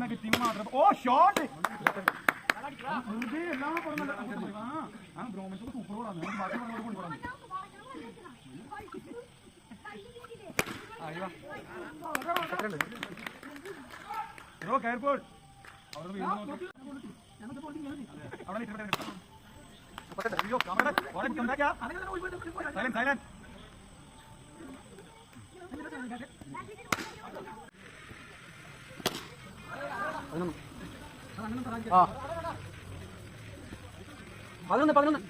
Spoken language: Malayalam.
കിട്ടിയെങ്കിൽ മാത്രം. ഓ ഷോട്ട് എല്ലാം പറഞ്ഞ ബ്രോമൻസ് സൂപ്പർ ഗോളാണ്. ബാക്കി പറഞ്ഞോട് കൊണ്ടുപോകാൻ കെയർഫുൾ. അവിടെ സൈലന്റ്. പതിനൊന്ന്